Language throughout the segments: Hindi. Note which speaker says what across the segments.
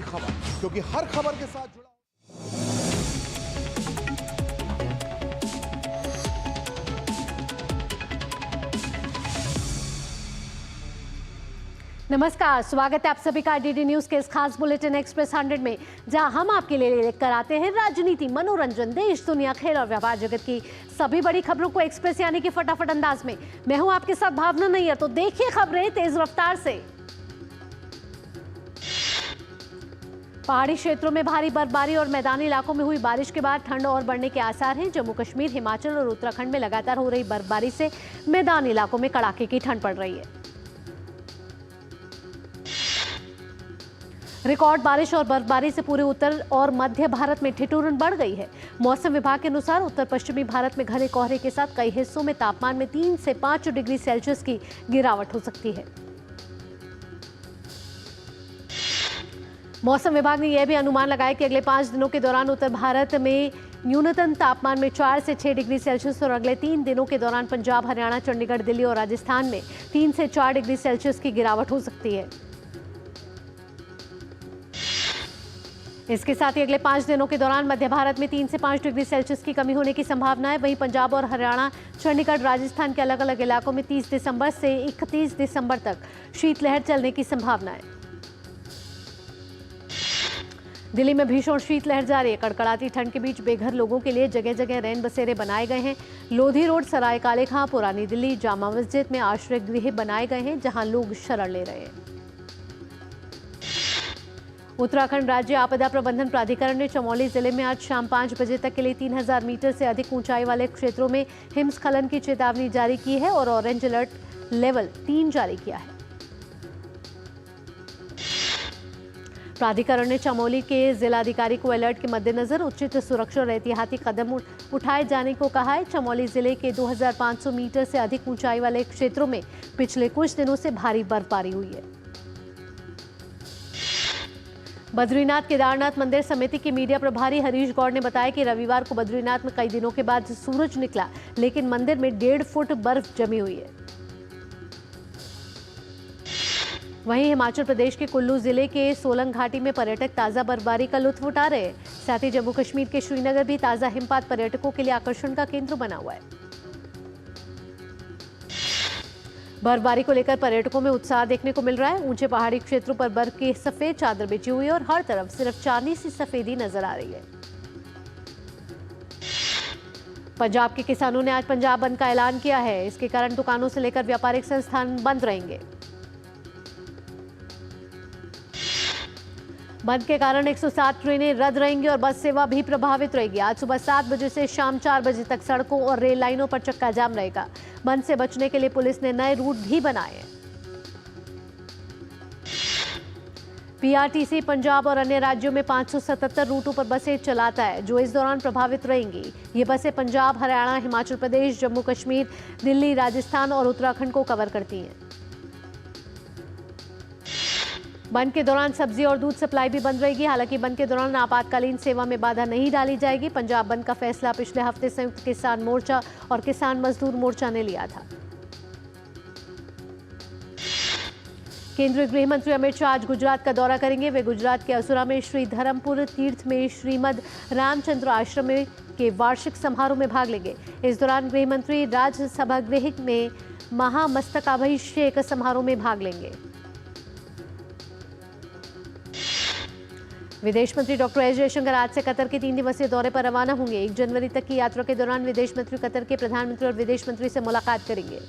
Speaker 1: खबर, क्योंकि हर खबर के साथ जुड़ा।
Speaker 2: नमस्कार, स्वागत है आप सभी का डीडी न्यूज के इस खास बुलेटिन एक्सप्रेस 100 में, जहां हम आपके लिए लेकर आते हैं राजनीति, मनोरंजन, देश दुनिया, खेल और व्यापार जगत की सभी बड़ी खबरों को एक्सप्रेस यानी कि फटाफट अंदाज में। मैं हूं आपके साथ भावना नैयर, तो देखिए खबरें तेज रफ्तार से। पहाड़ी क्षेत्रों में भारी बर्फबारी और मैदानी इलाकों में हुई बारिश के बाद ठंड और बढ़ने के आसार हैं। जम्मू कश्मीर, हिमाचल और उत्तराखंड में लगातार हो रही बर्फबारी से मैदानी इलाकों में कड़ाके की ठंड पड़ रही है। रिकॉर्ड बारिश और बर्फबारी से पूरे उत्तर और मध्य भारत में ठिठुरन बढ़ गई है। मौसम विभाग के अनुसार उत्तर पश्चिमी भारत में घने कोहरे के साथ कई हिस्सों में तापमान में 3 से 5 डिग्री सेल्सियस की गिरावट हो सकती है। मौसम विभाग ने यह भी अनुमान लगाया कि अगले 5 दिनों के दौरान उत्तर भारत में न्यूनतम तापमान में 4 से 6 डिग्री सेल्सियस और अगले 3 दिनों के दौरान पंजाब, हरियाणा, चंडीगढ़, दिल्ली और राजस्थान में 3 से 4 डिग्री सेल्सियस की गिरावट हो सकती है। इसके साथ ही अगले 5 दिनों के दौरान मध्य भारत में 3 से 5 डिग्री सेल्सियस की कमी होने की संभावना है। वहीं पंजाब और हरियाणा, चंडीगढ़, राजस्थान के अलग अलग इलाकों में 30 दिसंबर से 31 दिसंबर तक शीतलहर चलने की संभावना है। दिल्ली में भीषण शीतलहर जारी है। कड़कड़ाती ठंड के बीच बेघर लोगों के लिए जगह जगह रैन बसेरे बनाए गए हैं। लोधी रोड, सराय काले खां, पुरानी दिल्ली, जामा मस्जिद में आश्रय गृह बनाए गए हैं, जहां लोग शरण ले रहे हैं। उत्तराखंड राज्य आपदा प्रबंधन प्राधिकरण ने चमोली जिले में आज शाम 5 बजे तक के लिए 3000 मीटर से अधिक ऊंचाई वाले क्षेत्रों में हिमस्खलन की चेतावनी जारी की है और ऑरेंज अलर्ट लेवल 3 जारी किया है। प्राधिकरण ने चमोली के जिलाधिकारी को अलर्ट के मद्देनजर उचित सुरक्षा और एहतियाती कदम उठाए जाने को कहा है। चमोली जिले के 2500 मीटर से अधिक ऊंचाई वाले क्षेत्रों में पिछले कुछ दिनों से भारी बर्फबारी हुई है। बद्रीनाथ केदारनाथ मंदिर समिति के मीडिया प्रभारी हरीश गौड़ ने बताया कि रविवार को बद्रीनाथ में कई दिनों के बाद सूरज निकला, लेकिन मंदिर में 1.5 फुट बर्फ जमी हुई है। वहीं हिमाचल प्रदेश के कुल्लू जिले के सोलंग घाटी में पर्यटक ताजा बर्फबारी का लुत्फ उठा रहे हैं। साथ ही जम्मू कश्मीर के श्रीनगर भी ताजा हिमपात पर्यटकों के लिए आकर्षण का केंद्र बना हुआ है। बर्फबारी को लेकर पर्यटकों में उत्साह देखने को मिल रहा है। ऊंचे पहाड़ी क्षेत्रों पर बर्फ की सफेद चादर बिछी हुई है और हर तरफ सिर्फ चांदी सी सफेदी नजर आ रही है। पंजाब के किसानों ने आज पंजाब बंद का ऐलान किया है। इसके कारण दुकानों से लेकर व्यापारिक संस्थान बंद रहेंगे। बंद के कारण 107 ट्रेनें रद्द रहेंगी और बस सेवा भी प्रभावित रहेगी। आज सुबह 7 बजे से शाम 4 बजे तक सड़कों और रेल लाइनों पर चक्का जाम रहेगा। बंद से बचने के लिए पुलिस ने नए रूट भी बनाए हैं। पीआरटीसी पंजाब और अन्य राज्यों में 577 रूटों पर बसें चलाता है, जो इस दौरान प्रभावित रहेंगी। ये बसें पंजाब, हरियाणा, हिमाचल प्रदेश, जम्मू कश्मीर, दिल्ली, राजस्थान और उत्तराखंड को कवर करती हैं। बंद के दौरान सब्जी और दूध सप्लाई भी बंद रहेगी। हालांकि बंद के दौरान आपातकालीन सेवा में बाधा नहीं डाली जाएगी। पंजाब बंद का फैसला पिछले हफ्ते संयुक्त किसान मोर्चा और किसान मजदूर मोर्चा ने लिया था। केंद्रीय गृह मंत्री अमित शाह आज गुजरात का दौरा करेंगे। वे गुजरात के असुरा में श्री धरमपुर तीर्थ में श्रीमद रामचंद्र आश्रम में के वार्षिक समारोह में भाग लेंगे। इस दौरान गृह मंत्री राज्यसभा गृह में महामस्तकाभिषेक समारोह में भाग लेंगे। विदेश मंत्री डॉक्टर एस जयशंकर आज से कतर के 3 दिवसीय दौरे पर रवाना होंगे। 1 जनवरी तक की यात्रा के दौरान विदेश मंत्री कतर के प्रधानमंत्री और विदेश मंत्री से मुलाकात करेंगे।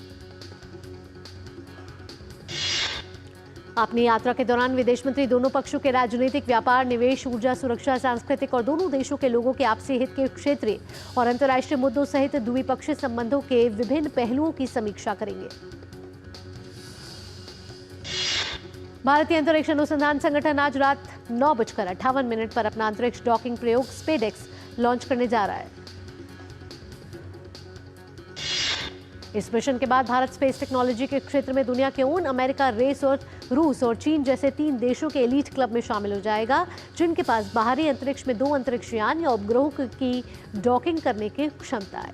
Speaker 2: अपनी यात्रा के दौरान विदेश मंत्री दोनों पक्षों के राजनीतिक, व्यापार, निवेश, ऊर्जा, सुरक्षा, सांस्कृतिक और दोनों देशों के लोगों के आपसी हित के क्षेत्रीय और अंतर्राष्ट्रीय मुद्दों सहित द्विपक्षीय संबंधों के विभिन्न पहलुओं की समीक्षा करेंगे। भारतीय अंतरिक्ष अनुसंधान संगठन आज रात 9:58 पर अपना अंतरिक्ष डॉकिंग प्रयोग स्पेसएक्स लॉन्च करने जा रहा है। इस मिशन के बाद भारत स्पेस टेक्नोलॉजी के क्षेत्र में दुनिया के उन अमेरिका, रूस और चीन जैसे 3 देशों के एलीट क्लब में शामिल हो जाएगा, जिनके पास बाहरी अंतरिक्ष में 2 अंतरिक्ष यान या उपग्रहों की डॉकिंग करने की क्षमता है।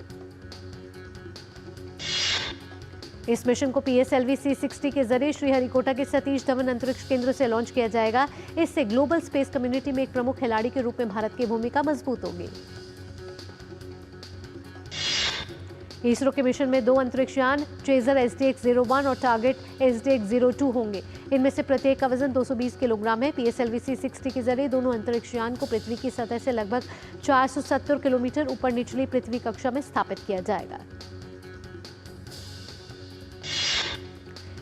Speaker 2: इस मिशन को PSLV C-60 के जरिए श्रीहरिकोटा के सतीश धवन अंतरिक्ष केंद्र से लॉन्च किया जाएगा। इससे ग्लोबल स्पेस कम्युनिटी में एक प्रमुख खिलाड़ी के रूप में भारत की भूमिका मजबूत होगी। इसरो के मिशन में 2 अंतरिक्ष यान चेजर SDX-01 और टारगेट SDX-02 होंगे। इनमें से प्रत्येक का वजन 220 किलोग्राम है। PSLV C-60 के जरिए दोनों अंतरिक्ष यान को पृथ्वी की सतह से लगभग 470 किलोमीटर ऊपर निचली पृथ्वी कक्षा में स्थापित किया जाएगा।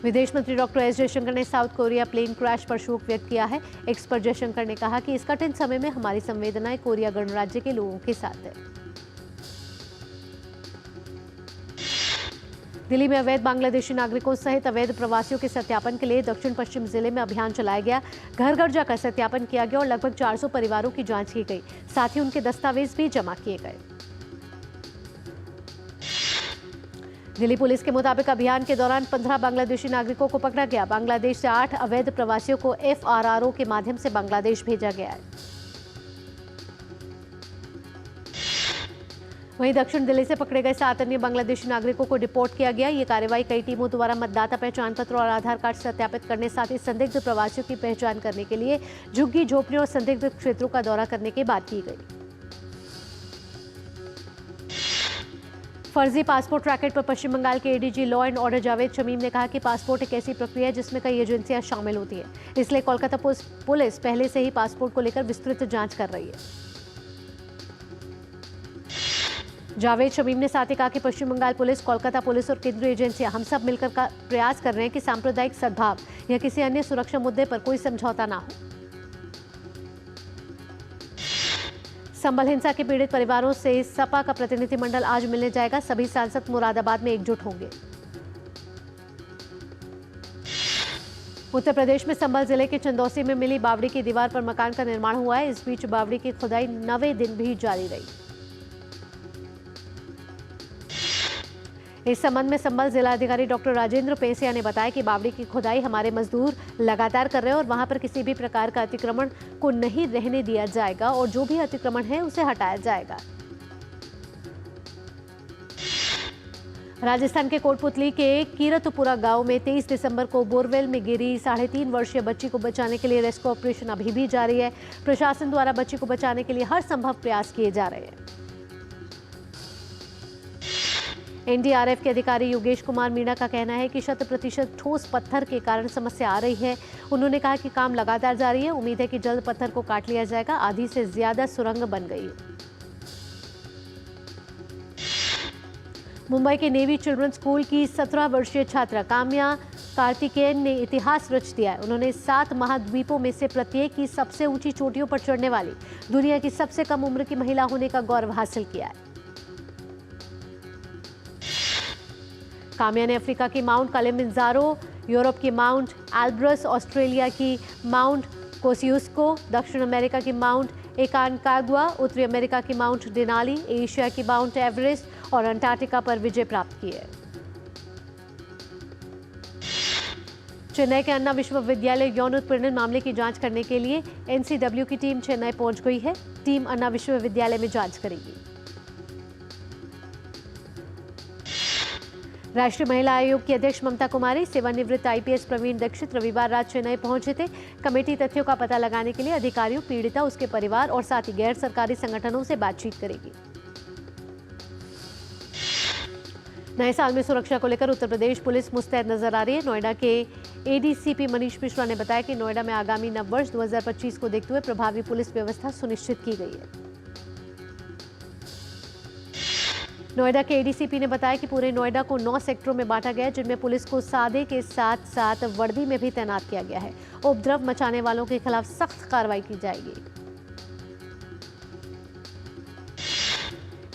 Speaker 2: विदेश मंत्री डॉक्टर एस जयशंकर ने साउथ कोरिया प्लेन क्रैश पर शोक व्यक्त किया है। एक्स पर जयशंकर ने कहा कि इस कठिन समय में हमारी संवेदनाएं कोरिया गणराज्य के लोगों के साथ है। दिल्ली में अवैध बांग्लादेशी नागरिकों सहित अवैध प्रवासियों के सत्यापन के लिए दक्षिण पश्चिम जिले में अभियान चलाया गया। घर घर जाकर सत्यापन किया गया और लगभग 400 परिवारों की जांच की गई। साथ ही उनके दस्तावेज भी जमा किए गए। दिल्ली पुलिस के मुताबिक अभियान के दौरान 15 बांग्लादेशी नागरिकों को पकड़ा गया। बांग्लादेश से 8 अवैध प्रवासियों को FRRO के माध्यम से बांग्लादेश भेजा गया है। वहीं दक्षिण दिल्ली से पकड़े गए 7 अन्य बांग्लादेशी नागरिकों को डिपोर्ट किया गया। ये कार्रवाई कई टीमों द्वारा मतदाता पहचान पत्र और आधार कार्ड सत्यापित करने, साथ ही संदिग्ध प्रवासियों की पहचान करने के लिए झुग्गी झोपड़ियों और संदिग्ध क्षेत्रों का दौरा करने के बाद की गई। फर्जी पासपोर्ट रैकेट पर पश्चिम बंगाल के ADG law and order Javed Shamim ने कहा कि पासपोर्ट एक ऐसी प्रक्रिया है जिसमें कई एजेंसियां शामिल होती है। इसलिए कोलकाता पुलिस पहले से ही पासपोर्ट को लेकर विस्तृत जांच कर रही है। जावेद शमीम ने साथ ही कहा कि पश्चिम बंगाल पुलिस, कोलकाता पुलिस और केंद्रीय एजेंसियां हम सब मिलकर प्रयास कर रहे हैं कि सांप्रदायिक सद्भाव या किसी अन्य सुरक्षा मुद्दे पर कोई समझौता ना हो। संभल हिंसा के पीड़ित परिवारों से सपा का प्रतिनिधिमंडल आज मिलने जाएगा। सभी सांसद मुरादाबाद में एकजुट होंगे। उत्तर प्रदेश में संभल जिले के चंदौसी में मिली बावड़ी की दीवार पर मकान का निर्माण हुआ है। इस बीच बावड़ी की खुदाई 9वें दिन भी जारी रही। इस संबंध में संभल जिलाधिकारी डॉक्टर राजेंद्र पेसिया ने बताया कि बावड़ी की खुदाई हमारे मजदूर लगातार कर रहे हैं और वहां पर किसी भी प्रकार का अतिक्रमण को नहीं रहने दिया जाएगा और जो भी अतिक्रमण है उसे हटाया जाएगा। राजस्थान के कोटपुतली के कीरतपुरा गांव में 23 दिसंबर को बोरवेल में गिरी 3.5 वर्षीय बच्ची को बचाने के लिए रेस्क्यू ऑपरेशन अभी भी जारी है। प्रशासन द्वारा बच्ची को बचाने के लिए हर संभव प्रयास किए जा रहे हैं। NDRF के अधिकारी योगेश कुमार मीणा का कहना है कि 100% ठोस पत्थर के कारण समस्या आ रही है। उन्होंने कहा कि काम लगातार जारी है। उम्मीद है कि जल्द पत्थर को काट लिया जाएगा। आधी से ज्यादा सुरंग बन गई है। मुंबई के नेवी चिल्ड्रन स्कूल की 17 वर्षीय छात्रा काम्या कार्तिकेयन ने इतिहास रच दिया है। उन्होंने 7 महाद्वीपों में से प्रत्येक की सबसे ऊंची चोटियों पर चढ़ने वाली दुनिया की सबसे कम उम्र की महिला होने का गौरव हासिल किया है। काम्या ने अफ्रीका की माउंट किलिमंजारो, यूरोप की माउंट एल्ब्रस, ऑस्ट्रेलिया की माउंट कोसियुस्को, दक्षिण अमेरिका की माउंट एकानकागुआ, उत्तरी अमेरिका की माउंट डेनाली, एशिया की माउंट एवरेस्ट और अंटार्कटिका पर विजय प्राप्त की है। चेन्नई के अन्ना विश्वविद्यालय यौन उत्पीड़न मामले की जांच करने के लिए NCW की टीम चेन्नई पहुंच गई है। टीम अन्ना विश्वविद्यालय में जांच करेगी। राष्ट्रीय महिला आयोग की अध्यक्ष ममता कुमारी, सेवानिवृत्त IPS प्रवीण दीक्षित रविवार रात चेन्नई पहुंचे थे। कमेटी तथ्यों का पता लगाने के लिए अधिकारियों, पीड़िता, उसके परिवार और साथ ही गैर सरकारी संगठनों से बातचीत करेगी। नए साल में सुरक्षा को लेकर उत्तर प्रदेश पुलिस मुस्तैद नजर आ रही है। नोएडा के ADCP मनीष मिश्रा ने बताया कि नोएडा में आगामी नववर्ष 2025 को देखते हुए प्रभावी पुलिस व्यवस्था सुनिश्चित की गई है। नोएडा के ADCP ने बताया कि पूरे नोएडा को 9 सेक्टरों में बांटा गया है, जिनमें पुलिस को सादे के साथ साथ वर्दी में भी तैनात किया गया है। उपद्रव मचाने वालों के खिलाफ सख्त कार्रवाई की जाएगी।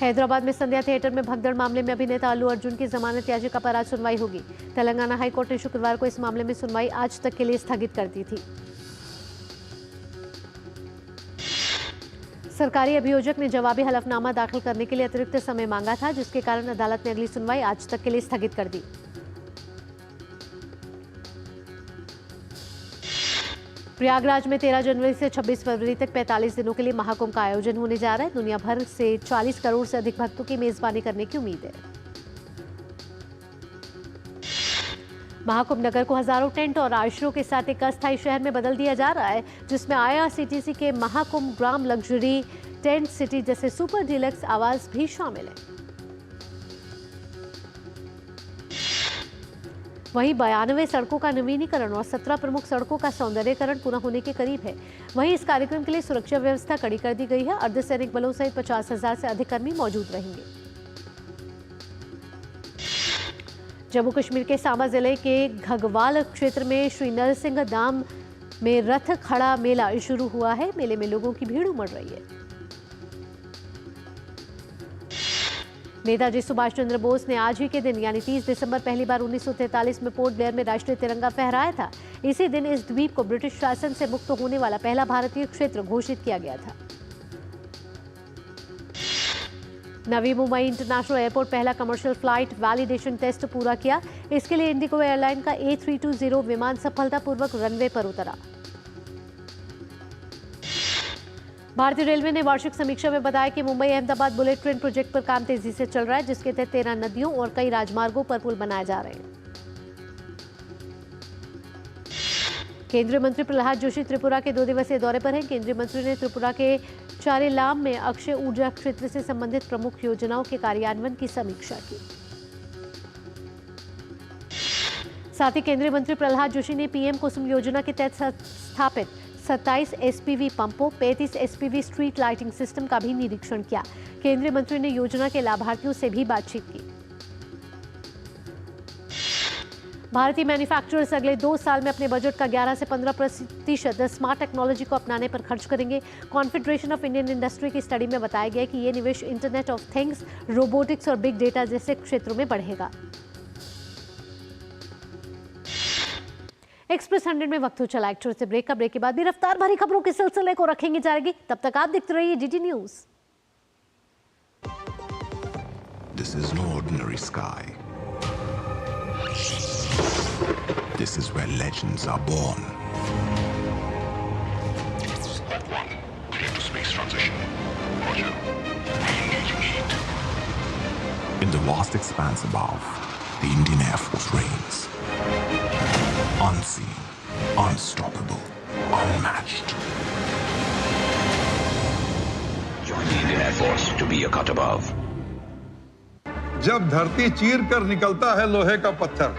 Speaker 2: हैदराबाद में संध्या थिएटर में भगदड़ मामले में अभिनेता अल्लू अर्जुन की जमानत याचिका पर आज सुनवाई होगी। तेलंगाना हाईकोर्ट ने शुक्रवार को इस मामले में सुनवाई आज तक के लिए स्थगित कर दी थी। सरकारी अभियोजक ने जवाबी हलफनामा दाखिल करने के लिए अतिरिक्त समय मांगा था, जिसके कारण अदालत ने अगली सुनवाई आज तक के लिए स्थगित कर दी। प्रयागराज में 13 जनवरी से 26 फरवरी तक 45 दिनों के लिए महाकुंभ का आयोजन होने जा रहा है। दुनिया भर से 40 करोड़ से अधिक भक्तों की मेजबानी करने की उम्मीद है। महाकुंभ नगर को हजारों टेंट और आश्रयों के साथ एक अस्थायी शहर में बदल दिया जा रहा है, जिसमें IRCTC के महाकुंभ ग्राम लग्जरी टेंट सिटी जैसे सुपर डीलक्स आवास भी शामिल है। वहीं 92 सड़कों का नवीनीकरण और 17 प्रमुख सड़कों का सौंदर्यीकरण पूरा होने के करीब है। वहीं इस कार्यक्रम के लिए सुरक्षा व्यवस्था कड़ी कर दी गई है। अर्धसैनिक बलों सहित 50,000 से अधिक कर्मी मौजूद रहेंगे। जम्मू कश्मीर के सांबा जिले के घगवाल क्षेत्र में श्री नरसिंह धाम में रथ खड़ा मेला शुरू हुआ है। मेले में लोगों की भीड़ उमड़ रही है। नेताजी सुभाष चंद्र बोस ने आज ही के दिन यानी 30 दिसंबर पहली बार 1943 में पोर्ट ब्लेयर में राष्ट्रीय तिरंगा फहराया था। इसी दिन इस द्वीप को ब्रिटिश शासन से मुक्त होने वाला पहला भारतीय क्षेत्र घोषित किया गया था। नवी मुंबई इंटरनेशनल एयरपोर्ट पहला कमर्शियल फ्लाइट वैलिडेशन टेस्ट पूरा किया। इसके लिए इंडिगो एयरलाइन का A320 विमान सफलतापूर्वक रनवे पर उतरा। भारतीय रेलवे ने वार्षिक समीक्षा में बताया कि Mumbai Ahmedabad bullet train project पर काम तेजी से चल रहा है, जिसके तहत 13 नदियों और कई राजमार्गों पर पुल बनाए जा रहे हैं। केंद्रीय मंत्री प्रहलाद जोशी त्रिपुरा के 2 दिवसीय दौरे पर हैं। केंद्रीय मंत्री ने त्रिपुरा के चारेलाम में अक्षय ऊर्जा क्षेत्र से संबंधित प्रमुख योजनाओं के कार्यान्वयन की समीक्षा की। साथ ही केंद्रीय मंत्री प्रहलाद जोशी ने PM कुसुम योजना के तहत स्थापित 27 SPV पंपों, 35 SPV स्ट्रीट लाइटिंग सिस्टम का भी निरीक्षण किया। केंद्रीय मंत्री ने योजना के लाभार्थियों से भी बातचीत की। भारतीय मैन्युफैक्चरर्स अगले 2 साल में अपने बजट का 11 से 15% स्मार्ट टेक्नोलॉजी को अपनाने पर खर्च करेंगे। कॉन्फेडरेशन ऑफ इंडियन इंडस्ट्री की स्टडी में बताया गया कि ये निवेश इंटरनेट ऑफ थिंग्स, रोबोटिक्स और बिग डेटा जैसे क्षेत्रों में बढ़ेगा। एक्सप्रेस 100 में वक्त हो चला एक छोटे से ब्रेक का। ब्रेक के बाद भी रफ्तार भरी खबरों के सिलसिले को रखेंगे जाएगी। तब तक आप देखते रहिए DD news.
Speaker 3: This is no ordinary sky. This is where legends are born. Clear to space transition. Roger. Engaging heat. In the vast expanse above, the Indian Air Force reigns. Unseen, unstoppable, unmatched. Join the Indian Air Force to be a cut above.
Speaker 4: जब धरती चीर कर निकलता है लोहे का पत्थर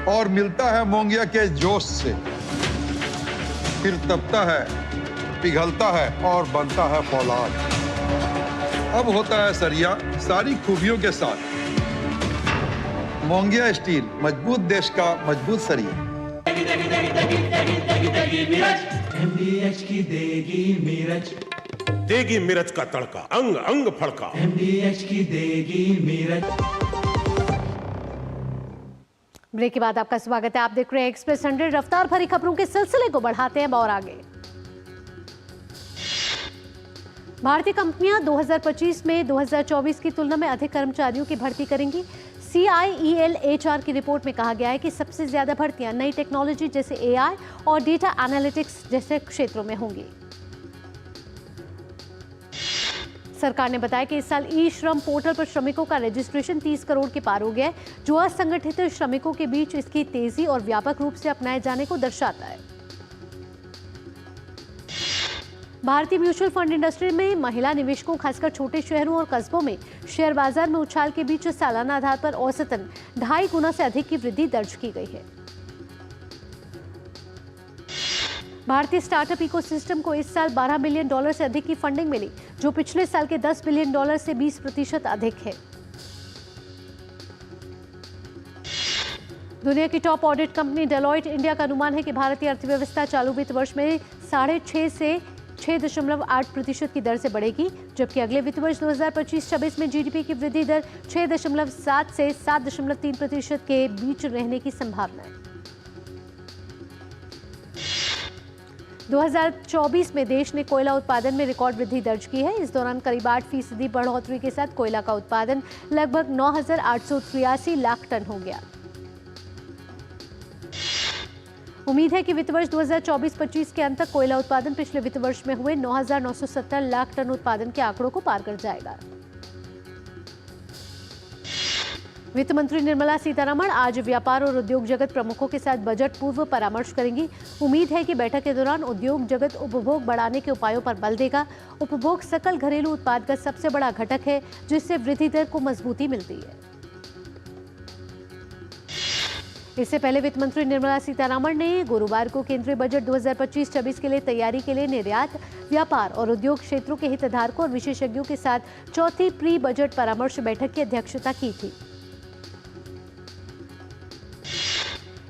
Speaker 4: और मिलता है मोंगिया के जोश से, फिर तपता है, पिघलता है और बनता है फौलाद। अब होता है सरिया सारी खूबियों के साथ। मोंगिया स्टील, मजबूत देश का मजबूत सरिया।
Speaker 5: MDH की देगी मिर्च,
Speaker 6: देगी मिर्च का तड़का, अंग अंग फड़का।
Speaker 5: MDH की देगी मिर्च।
Speaker 2: ब्रेक के बाद आपका स्वागत है। आप देख रहे हैं एक्सप्रेस 100। रफ्तार भरी खबरों के सिलसिले को बढ़ाते हैं और आगे। भारतीय कंपनियां 2025 में 2024 की तुलना में अधिक कर्मचारियों की भर्ती करेंगी। CIEL HR की रिपोर्ट में कहा गया है कि सबसे ज्यादा भर्तियां नई टेक्नोलॉजी जैसे AI और डेटा एनालिटिक्स जैसे क्षेत्रों में होंगी। सरकार ने बताया कि इस साल ई-श्रम पोर्टल पर श्रमिकों का रजिस्ट्रेशन 30 करोड़ के पार हो गया है, जो असंगठित श्रमिकों के बीच इसकी तेजी और व्यापक रूप से अपनाए जाने को दर्शाता है। भारतीय म्यूचुअल फंड इंडस्ट्री में महिला निवेशकों, खासकर छोटे शहरों और कस्बों में शेयर बाजार में उछाल के बीच सालाना आधार पर औसतन 2.5 गुना से अधिक की वृद्धि दर्ज की गई है। भारतीय स्टार्टअप इकोसिस्टम को इस साल $12 बिलियन से अधिक की फंडिंग मिली, जो पिछले साल के $10 बिलियन से 20% अधिक है। दुनिया की top audit company Deloitte India का अनुमान है कि भारतीय अर्थव्यवस्था चालू वित्त वर्ष में 6.5 से 6.8% की दर से बढ़ेगी, जबकि अगले वित्त वर्ष 2025-26 में GDP की वृद्धि दर 6.7 से 7.3% के बीच रहने की संभावना है। 2024 में देश ने कोयला उत्पादन में रिकॉर्ड वृद्धि दर्ज की है। इस दौरान करीब 8% बढ़ोतरी के साथ कोयला का उत्पादन लगभग 9,883 लाख टन हो गया। उम्मीद है कि वित्त वर्ष 2024-25 के अंत तक कोयला उत्पादन पिछले वित्त वर्ष में हुए 9,970 लाख टन उत्पादन के आंकड़ों को पार कर जाएगा। वित्त मंत्री निर्मला सीतारमण आज व्यापार और उद्योग जगत प्रमुखों के साथ बजट पूर्व परामर्श करेंगी। उम्मीद है कि बैठक के दौरान उद्योग जगत उपभोग बढ़ाने के उपायों पर बल देगा। उपभोग सकल घरेलू उत्पाद का सबसे बड़ा घटक है, जिससे वृद्धि दर को मजबूती मिलती है। इससे पहले वित्त मंत्री निर्मला सीतारमण ने गुरुवार को केंद्रीय बजट 2025-26 के लिए तैयारी के लिए निर्यात, व्यापार और उद्योग क्षेत्रों के हितधारकों और विशेषज्ञों के साथ चौथी प्री बजट परामर्श बैठक की अध्यक्षता की थी।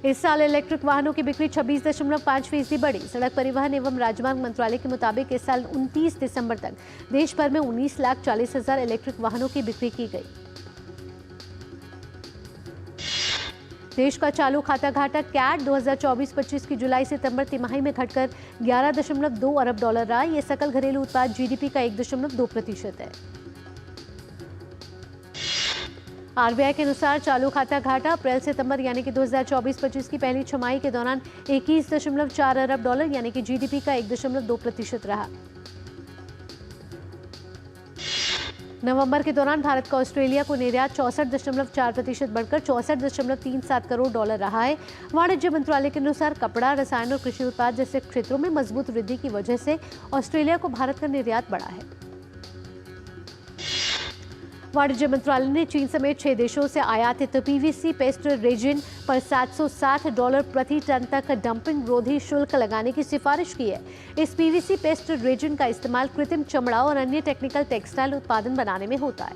Speaker 2: इस साल इलेक्ट्रिक वाहनों की बिक्री 26.5% बढ़ी। सड़क परिवहन एवं राजमार्ग मंत्रालय के मुताबिक इस साल 29 दिसंबर तक देश भर में 19,40,000 इलेक्ट्रिक वाहनों की बिक्री की गई। देश का चालू खाता घाटा कैट 2024-25 की जुलाई-सितंबर तिमाही में घटकर 11.2 अरब डॉलर रहा। यह सकल घरेलू उत्पाद जीडीपी का 1.2% है। आरबीआई के अनुसार चालू खाता घाटा अप्रैल-सितंबर यानी कि 2024-25 की पहली छमाही के दौरान 21.4 अरब डॉलर यानी कि जीडीपी का 1.2% रहा। नवंबर के दौरान भारत का ऑस्ट्रेलिया को निर्यात 64.4% बढ़कर 64.37 करोड़ डॉलर रहा है। वाणिज्य मंत्रालय के अनुसार कपड़ा, रसायन और कृषि उत्पाद जैसे क्षेत्रों में मजबूत वृद्धि की वजह से ऑस्ट्रेलिया को भारत का निर्यात बढ़ा है। वाणिज्य मंत्रालय ने चीन समेत 6 देशों से आयातित पीवीसी पेस्ट रेजिन पर $760 प्रति टन तक डंपिंग रोधी शुल्क लगाने की सिफारिश की है। इस पीवीसी पेस्ट रेजिन का इस्तेमाल कृत्रिम चमड़ा और अन्य टेक्निकल टेक्सटाइल उत्पादन बनाने में होता है।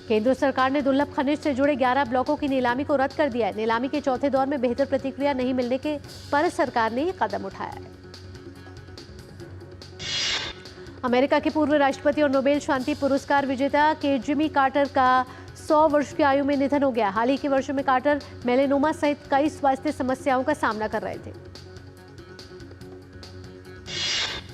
Speaker 2: केंद्र सरकार ने दुर्लभ खनिज से जुड़े 11 ब्लॉकों की नीलामी को रद्द कर दिया है। नीलामी के चौथे दौर में बेहतर प्रतिक्रिया नहीं मिलने के पर सरकार ने यह कदम उठाया है। अमेरिका के पूर्व राष्ट्रपति और नोबेल शांति पुरस्कार विजेता के जिमी कार्टर का 100 वर्ष की आयु में निधन हो गया। हाल ही के वर्षों में कार्टर मेलेनोमा सहित कई स्वास्थ्य समस्याओं का सामना कर रहे थे।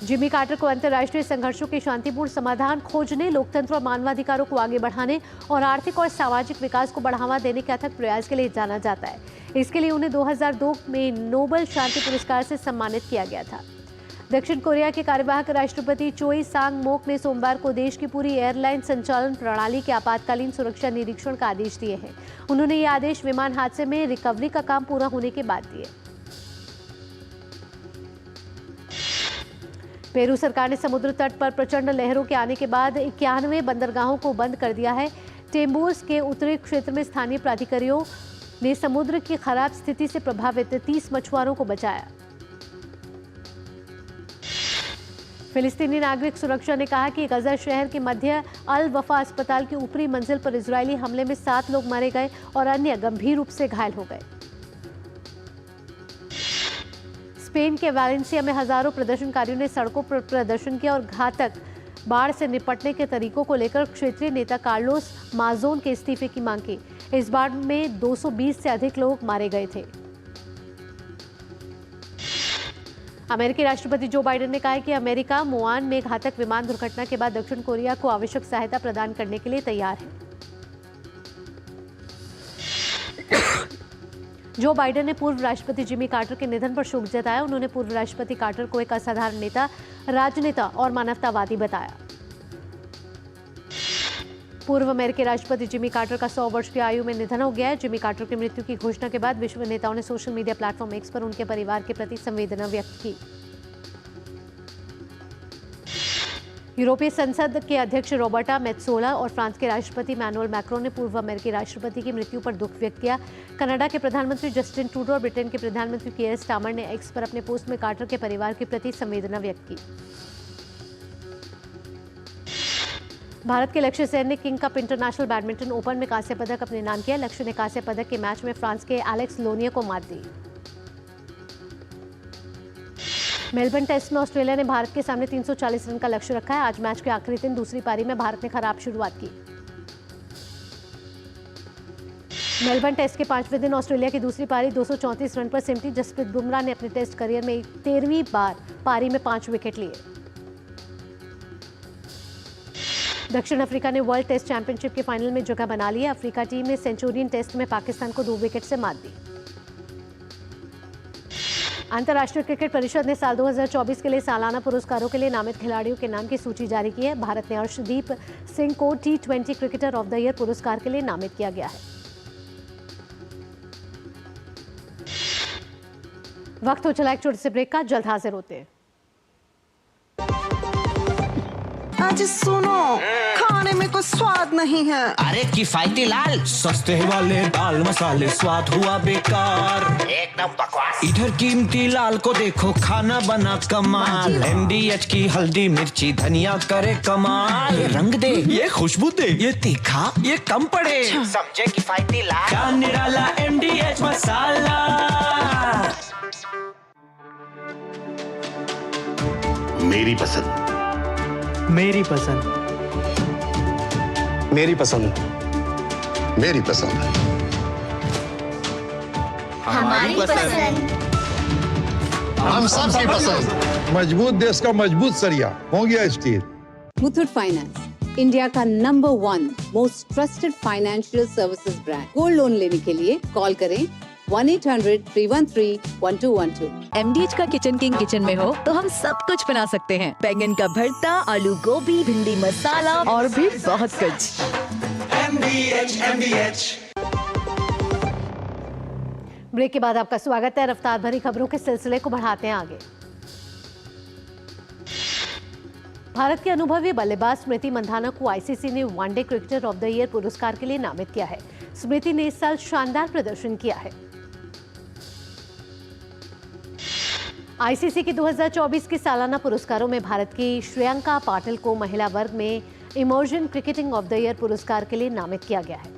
Speaker 2: जिमी कार्टर को अंतर्राष्ट्रीय संघर्षों के शांतिपूर्ण समाधान खोजने, लोकतंत्र और मानवाधिकारों को आगे बढ़ाने और आर्थिक और सामाजिक विकास को बढ़ावा देने के अथक प्रयास के लिए जाना जाता है। इसके लिए उन्हें 2002 में नोबेल शांति पुरस्कार से सम्मानित किया गया था। दक्षिण कोरिया के कार्यवाहक राष्ट्रपति चोई सांग मोक ने सोमवार को देश की पूरी एयरलाइन संचालन प्रणाली के आपातकालीन सुरक्षा निरीक्षण का आदेश दिए हैं। उन्होंने ये आदेश विमान हादसे में रिकवरी का काम पूरा होने के बाद दिए। पेरू सरकार ने समुद्र तट पर प्रचंड लहरों के आने के बाद 91 बंदरगाहों को बंद कर दिया है। टेम्बूर्स के उत्तरी क्षेत्र में स्थानीय प्राधिकारियों ने समुद्र की खराब स्थिति से प्रभावित 30 मछुआरों को बचाया। फिलिस्तीनी नागरिक सुरक्षा ने कहा कि गजा शहर के मध्य अल वफा अस्पताल की ऊपरी मंजिल पर इजरायली हमले में 7 लोग मारे गए और अन्य गंभीर रूप से घायल हो गए। स्पेन के वैलेंसिया में हजारों प्रदर्शनकारियों ने सड़कों पर प्रदर्शन किया और घातक बाढ़ से निपटने के तरीकों को लेकर क्षेत्रीय नेता कार्लोस माजोन के इस्तीफे की मांग की। इस बाढ़ में 220 से अधिक लोग मारे गए थे। अमेरिकी राष्ट्रपति जो बाइडेन ने कहा है कि अमेरिका मोआन में घातक विमान दुर्घटना के बाद दक्षिण कोरिया को आवश्यक सहायता प्रदान करने के लिए तैयार है। जो बाइडेन ने पूर्व राष्ट्रपति जिमी कार्टर के निधन पर शोक जताया। उन्होंने पूर्व राष्ट्रपति कार्टर को एक असाधारण नेता, राजनेता और मानवतावादी बताया। पूर्व अमेरिकी राष्ट्रपति जिमी कार्टर का 100 वर्ष की आयु में निधन हो गया है। जिमी कार्टर की मृत्यु की घोषणा के बाद विश्व नेताओं ने सोशल मीडिया प्लेटफॉर्म एक्स पर उनके परिवार के प्रति संवेदना व्यक्त की। यूरोपीय संसद के अध्यक्ष रॉबर्टा मेत्सोला और फ्रांस के राष्ट्रपति मैनुअल मैक्रोन ने पूर्व अमेरिकी राष्ट्रपति की मृत्यु पर दुख व्यक्त किया। कनाडा के प्रधानमंत्री जस्टिन ट्रूडो और ब्रिटेन के प्रधानमंत्री कीयर स्टारमर ने एक्स पर अपने पोस्ट में कार्टर के परिवार के प्रति संवेदना व्यक्त की। भारत के लक्ष्य सेन ने king cup international badminton open में कांस्य पदक अपने नाम किया। लक्ष्य ने कांस्य पदक के मैच में फ्रांस के एलेक्स लोनिया को मात दी। मेलबर्न टेस्ट में ऑस्ट्रेलिया ने भारत के सामने 340 रन का लक्ष्य रखा है। आज मैच के आखिरी दिन दूसरी पारी में भारत ने खराब शुरुआत की। मेलबर्न टेस्ट के 5वें दिन ऑस्ट्रेलिया की दूसरी पारी 234 रन पर सिमटी। जसप्रीत बुमराह ने अपने टेस्ट करियर में 13वीं बार पारी में 5 विकेट लिए। दक्षिण अफ्रीका ने वर्ल्ड टेस्ट चैंपियनशिप के फाइनल में जगह बना ली है। अफ्रीका टीम ने सेंचुरियन टेस्ट में पाकिस्तान को 2 विकेट से मात दी। अंतर्राष्ट्रीय क्रिकेट परिषद ने साल 2024 के लिए सालाना पुरस्कारों के लिए नामित खिलाड़ियों के नाम की सूची जारी की है। भारत ने अर्शदीप सिंह को T20 cricketer of the year पुरस्कार के लिए नामित किया गया है। वक्त हो चला एक छोटे से ब्रेक का, जल्द हाजिर होते हैं।
Speaker 7: आज सुनो, खाने में कोई स्वाद नहीं है।
Speaker 8: अरे किफायती लाल, सस्ते वाले दाल मसाले, स्वाद हुआ बेकार, एकदम बकवास। इधर कीमती लाल को देखो, खाना बना कमाल। MDH की हल्दी मिर्ची धनिया करे कमाल। ये रंग दे, ये खुशबू दे, ये तीखा, ये कम पड़े, समझे किफायती लाल। क्या निराला MDH मसाला।
Speaker 6: मेरी पसंद,
Speaker 5: मेरी पसंद,
Speaker 1: मेरी पसंद, मेरी पसंद,
Speaker 9: हमारी पसंद,
Speaker 1: हम सबकी पसंद।
Speaker 4: मजबूत देश का मजबूत सरिया, Mongia steel.
Speaker 10: Muthoot finance, India का number 1 most trusted financial services brand. Gold loan लेने के लिए कॉल करें 1-800-313-1212।
Speaker 9: MDH का किचन किंग किचन में हो तो हम सब कुछ बना सकते हैं। बैंगन का भरता, आलू गोभी, भिंडी मसाला और भी बहुत कुछ।
Speaker 8: MDH।
Speaker 2: ब्रेक के बाद आपका स्वागत है। रफ्तार भरी खबरों के सिलसिले को बढ़ाते हैं आगे। भारत के अनुभवी बल्लेबाज स्मृति मंधाना को ICC ने one day cricketer of the year पुरस्कार के लिए नामित किया है। स्मृति ने इस साल शानदार प्रदर्शन किया है। ICC के 2024 के सालाना पुरस्कारों में भारत की श्रेयांका पाटिल को महिला वर्ग में immersion cricketing of the year पुरस्कार के लिए नामित किया गया है।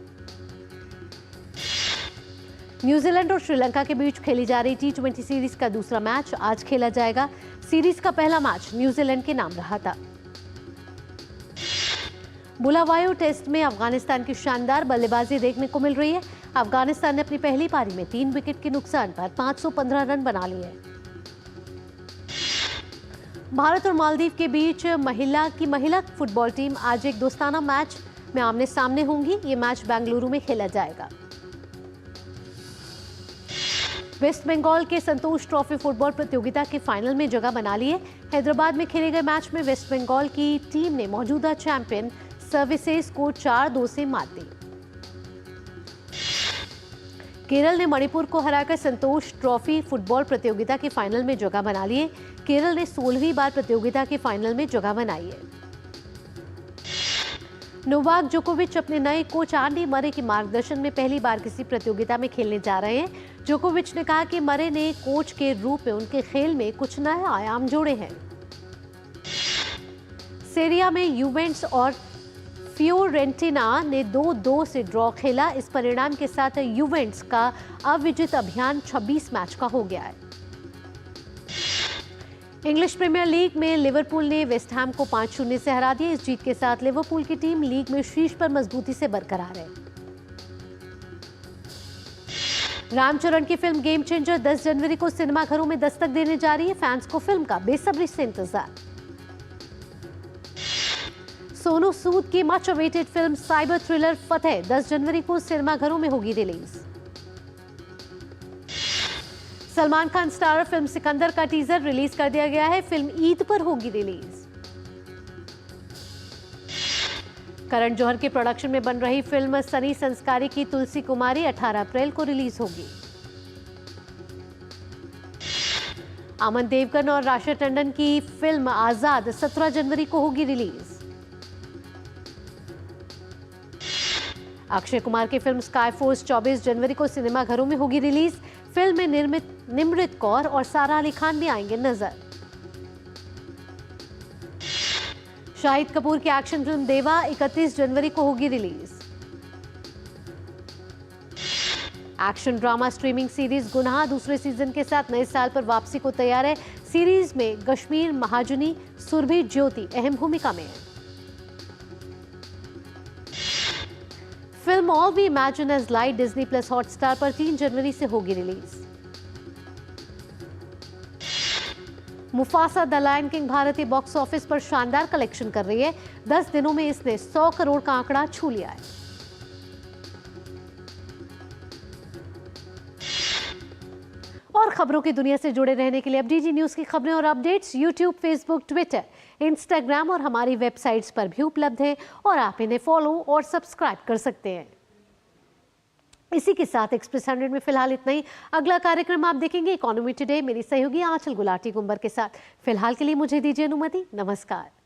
Speaker 2: न्यूजीलैंड और श्रीलंका के बीच खेली जा रही T20 सीरीज का दूसरा मैच आज खेला जाएगा। सीरीज का पहला मैच न्यूजीलैंड के नाम रहा था। बुलावायो टेस्ट में अफगानिस्तान की शानदार बल्लेबाजी देखने को मिल रही है। अफगानिस्तान ने अपनी पहली पारी में 3 विकेट के नुकसान पर 515 रन बना लिए हैं। भारत और मालदीव के बीच महिला फुटबॉल टीम आज एक दोस्ताना मैच में आमने सामने होंगी। ये मैच बेंगलुरु में खेला जाएगा। वेस्ट बंगाल के संतोष ट्रॉफी फुटबॉल प्रतियोगिता के फाइनल में जगह बना ली है। हैदराबाद में खेले गए मैच में वेस्ट बंगाल की टीम ने मौजूदा चैंपियन सर्विसेज को 4-2 से मात दी। केरल ने मणिपुर को हराकर संतोष ट्रॉफी फुटबॉल प्रतियोगिता के फाइनल में जगह बना ली है। केरल ने 16वीं बार प्रतियोगिता के फाइनल में जगह बनाई है। नोवाक जोकोविच अपने नए कोच एंडी मरे के मार्गदर्शन में पहली बार किसी प्रतियोगिता में खेलने जा रहे हैं। जोकोविच ने कहा कि मरे ने कोच के रूप में उनके खेल में कुछ नए आयाम जोड़े हैं। सीरिया में यूवेंट्स और फियोरेंटिना ने 2-2 से ड्रॉ खेला। इस परिणाम के साथ यूवेंट्स का अविजित अभियान 26 मैच का हो गया है। इंग्लिश प्रीमियर लीग में लिवरपूल ने वेस्ट हैम को 5-0 से हरा दिया। इस जीत के साथ लिवरपूल की टीम लीग में शीर्ष पर मजबूती से बरकरार है। रामचरण की फिल्म गेम चेंजर 10 जनवरी को सिनेमाघरों में दस्तक देने जा रही है। फैंस को फिल्म का बेसब्री से इंतजार। सोनू सूद की much awaited film cyber thriller Fateh 10 जनवरी को सिनेमाघरों में होगी release. Salman Khan starrer film Sikandar का टीजर रिलीज कर दिया गया है। फिल्म ईद पर होगी रिलीज। करण जौहर के प्रोडक्शन में बन रही फिल्म सनी संस्कारी की तुलसी कुमारी 18 अप्रैल को रिलीज होगी। अमन देवगन और राशि टंडन की फिल्म आजाद 17 जनवरी को होगी रिलीज। अक्षय कुमार की फिल्म स्काई फोर्स 24 जनवरी को सिनेमाघरों में होगी रिलीज। फिल्म में निर्मित निमृत कौर और सारा अली खान भी आएंगे नजर। शाहिद कपूर की एक्शन फिल्म देवा 31 जनवरी को होगी release. Action drama streaming series गुनाह दूसरे सीजन के साथ नए साल पर वापसी को तैयार है। सीरीज में कश्मीर महाजनी सुरभि ज्योति अहम भूमिका में है। Film all we imagine as light Disney Plus Hotstar पर 3 जनवरी से होगी रिलीज। मुफासा द लायन किंग भारतीय बॉक्स ऑफिस पर शानदार कलेक्शन कर रही है। 10 दिनों में इसने 100 करोड़ का आंकड़ा छू लिया है। और खबरों की दुनिया से जुड़े रहने के लिए अब डीजी न्यूज की खबरें और updates YouTube, Facebook, Twitter, Instagram और हमारी वेबसाइट्स पर भी उपलब्ध है और आप इन्हें फॉलो और सब्सक्राइब कर सकते हैं। इसी के साथ एक्सप्रेस 100 में फिलहाल इतना ही। अगला कार्यक्रम आप देखेंगे इकोनॉमी टुडे, मेरी सहयोगी आंचल गुलाटी गुंबर के साथ। फिलहाल के लिए मुझे दीजिए अनुमति। नमस्कार।